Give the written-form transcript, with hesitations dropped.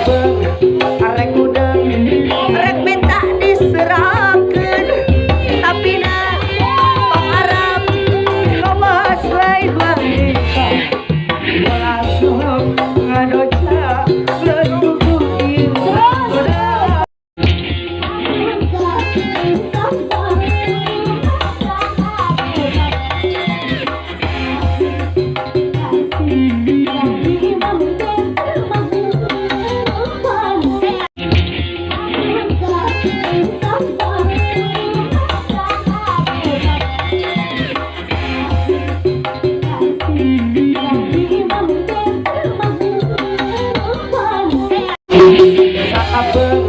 arek udang arek minta diserahkeun tapi na pangarap kawas lain wanita langsung ngadoca leluhur indah. Apa